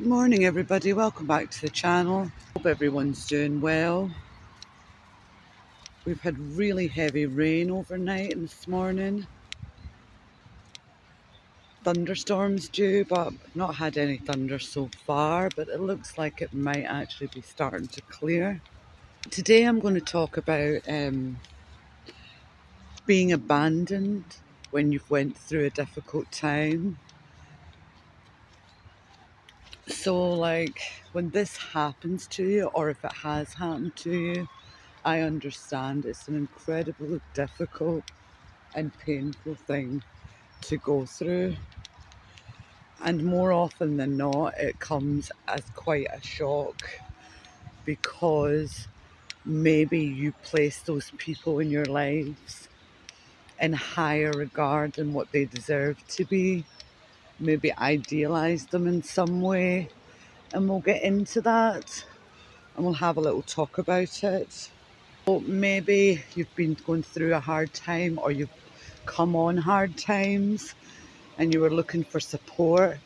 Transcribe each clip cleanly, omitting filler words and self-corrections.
Good morning everybody, welcome back to the channel. Hope everyone's doing well. We've had really heavy rain overnight and this morning. Thunderstorms due, but I've not had any thunder so far, but it looks like it might actually be starting to clear. Today I'm going to talk about being abandoned when you've went through a difficult time. So like when this happens to you, or if it has happened to you, I understand it's an incredibly difficult and painful thing to go through. And more often than not, it comes as quite a shock because maybe you place those people in your lives in higher regard than what they deserve to be. Maybe idealize them in some way. And we'll get into that and we'll have a little talk about it. Or maybe you've been going through a hard time, or you've come on hard times and you were looking for support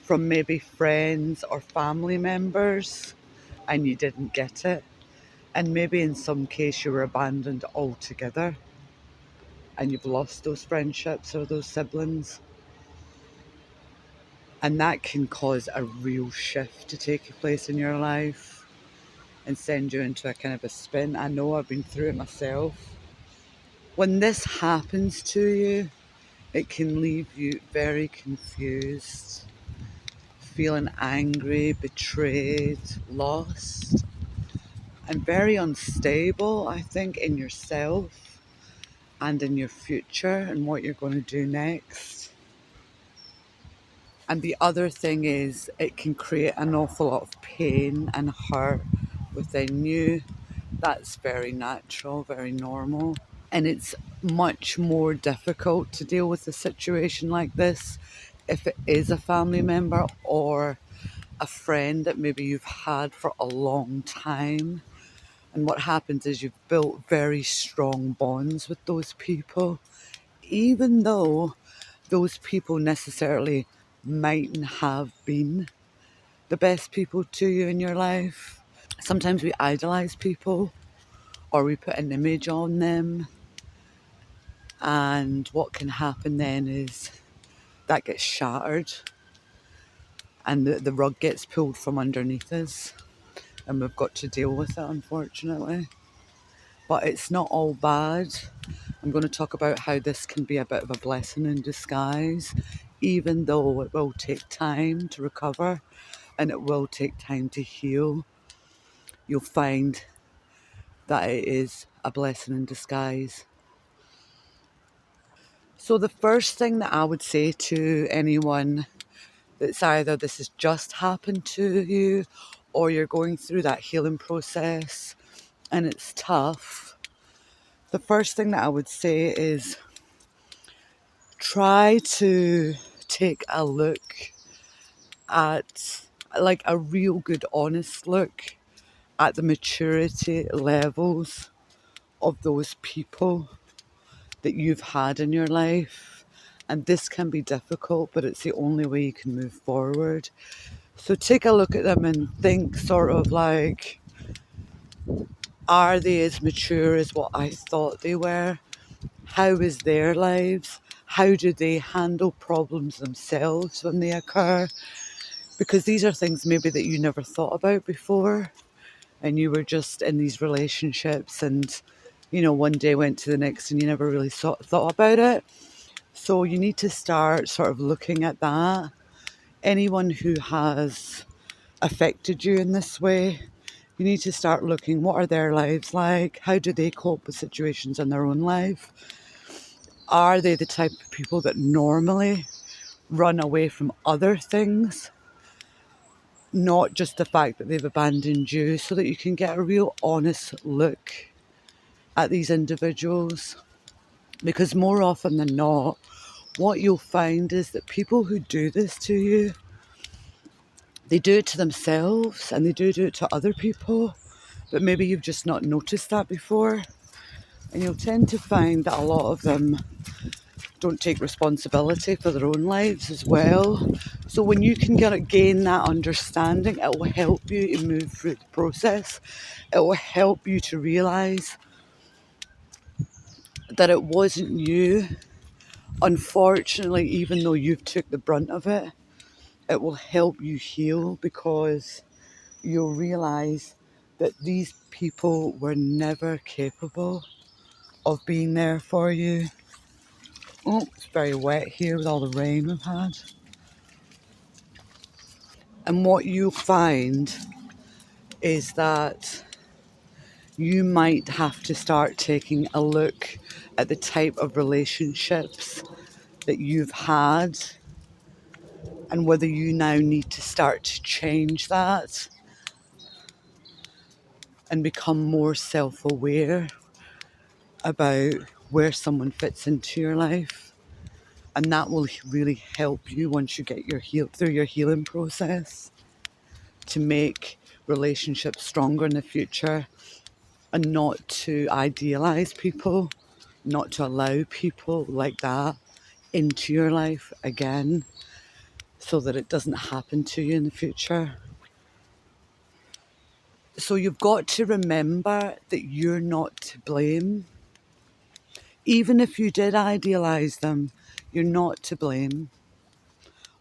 from maybe friends or family members and you didn't get it. And maybe in some case you were abandoned altogether and you've lost those friendships or those siblings. And that can cause a real shift to take place in your life and send you into a kind of a spin. I know I've been through it myself. When this happens to you, it can leave you very confused, feeling angry, betrayed, lost, and very unstable, I think, in yourself and in your future and what you're going to do next. And the other thing is, it can create an awful lot of pain and hurt within you. That's very natural, very normal. And it's much more difficult to deal with a situation like this if it is a family member or a friend that maybe you've had for a long time. And what happens is you've built very strong bonds with those people, even though those people necessarily mightn't have been the best people to you in your life. Sometimes we idolize people or we put an image on them. And what can happen then is that gets shattered and the rug gets pulled from underneath us. And we've got to deal with it, unfortunately. But it's not all bad. I'm going to talk about how this can be a bit of a blessing in disguise, even though it will take time to recover and it will take time to heal. You'll find that it is a blessing in disguise. So the first thing that I would say to anyone that's either this has just happened to you or you're going through that healing process and it's tough, the first thing that I would say is try to take a look at, like a real good honest look at the maturity levels of those people that you've had in your life. And this can be difficult, but it's the only way you can move forward. So take a look at them and think sort of like, are they as mature as what I thought they were? How is their lives? How do they handle problems themselves when they occur? Because these are things maybe that you never thought about before. And you were just in these relationships and, you know, one day went to the next and you never really thought about it. So you need to start sort of looking at that. Anyone who has affected you in this way, you need to start looking, what are their lives like? How do they cope with situations in their own life? Are they the type of people that normally run away from other things? Not just the fact that they've abandoned you, so that you can get a real honest look at these individuals. Because more often than not, what you'll find is that people who do this to you, they do it to themselves and they do it to other people, but maybe you've just not noticed that before. And you'll tend to find that a lot of them don't take responsibility for their own lives as well. So when you can gain that understanding, it will help you to move through the process. It will help you to realise that it wasn't you. Unfortunately, even though you've took the brunt of it, it will help you heal, because you'll realise that these people were never capable of being there for you. Oh, it's very wet here with all the rain we've had. And what you'll find is that you might have to start taking a look at the type of relationships that you've had, and whether you now need to start to change that and become more self-aware about where someone fits into your life. And that will really help you once you get through your healing process, to make relationships stronger in the future, and not to idealize people, not to allow people like that into your life again, so that it doesn't happen to you in the future. So you've got to remember that you're not to blame. Even if you did idealize them, you're not to blame.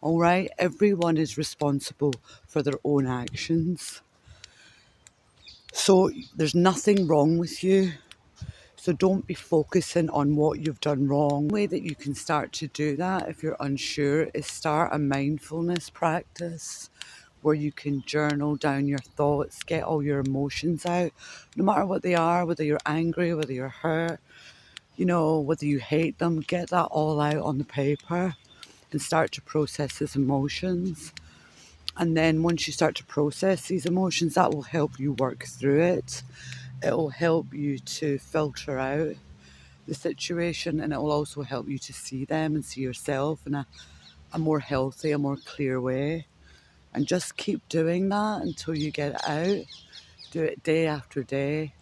All right? Everyone is responsible for their own actions. So there's nothing wrong with you. So don't be focusing on what you've done wrong. The way that you can start to do that, if you're unsure, is start a mindfulness practice where you can journal down your thoughts, get all your emotions out, no matter what they are, whether you're angry, whether you're hurt, whether you hate them, get that all out on the paper and start to process these emotions. And then once you start to process these emotions, that will help you work through it. It will help you to filter out the situation, and it will also help you to see them and see yourself in a more healthy, a more clear way. And just keep doing that until you get it out. Do it day after day.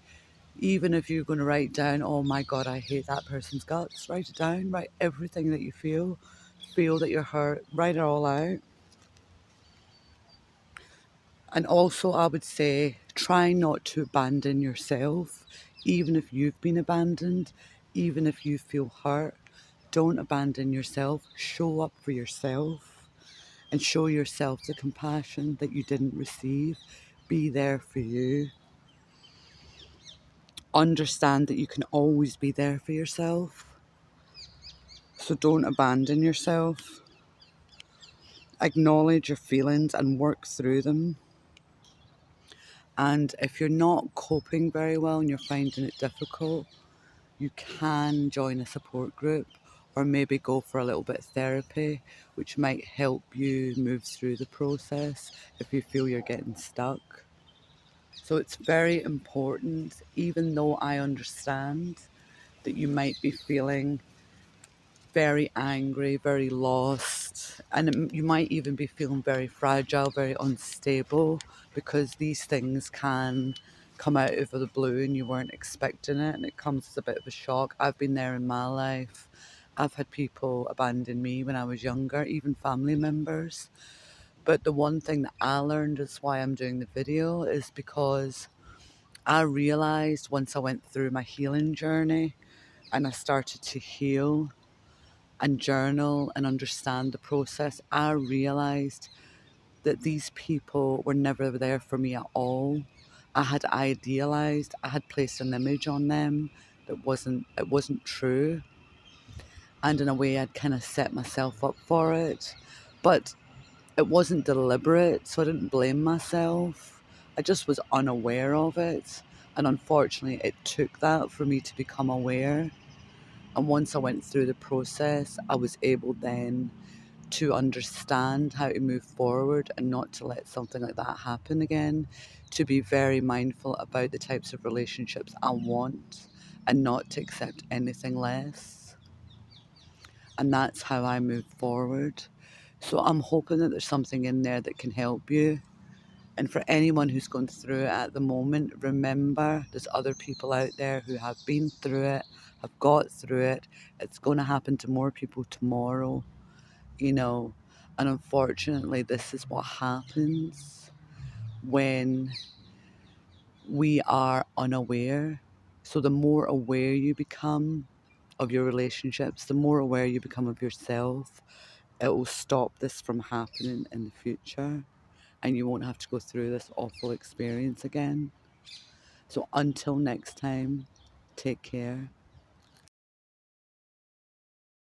Even if you're going to write down, oh my God, I hate that person's guts, write it down. Write everything that you feel. Feel that you're hurt. Write it all out. And also, I would say, try not to abandon yourself, even if you've been abandoned, even if you feel hurt. Don't abandon yourself. Show up for yourself and show yourself the compassion that you didn't receive. Be there for you. Understand that you can always be there for yourself. So don't abandon yourself. Acknowledge your feelings and work through them. And if you're not coping very well and you're finding it difficult, you can join a support group or maybe go for a little bit of therapy, which might help you move through the process if you feel you're getting stuck. So it's very important, even though I understand that you might be feeling very angry, very lost, and you might even be feeling very fragile, very unstable, because these things can come out of the blue and you weren't expecting it, and it comes as a bit of a shock. I've been there in my life. I've had people abandon me when I was younger, even family members. But the one thing that I learned is why I'm doing the video is because I realised once I went through my healing journey and I started to heal and journal and understand the process, I realised that these people were never there for me at all. I had idealised, I had placed an image on them that it wasn't true. And in a way I'd kind of set myself up for it. But it wasn't deliberate, so I didn't blame myself. I just was unaware of it. And unfortunately it took that for me to become aware. And once I went through the process, I was able then to understand how to move forward and not to let something like that happen again, to be very mindful about the types of relationships I want and not to accept anything less. And that's how I move forward. So I'm hoping that there's something in there that can help you. And for anyone who's going through it at the moment, remember there's other people out there who have been through it, have got through it. It's going to happen to more people tomorrow, you know. And unfortunately, this is what happens when we are unaware. So the more aware you become of your relationships, the more aware you become of yourself, it will stop this from happening in the future, and you won't have to go through this awful experience again. So until next time, take care.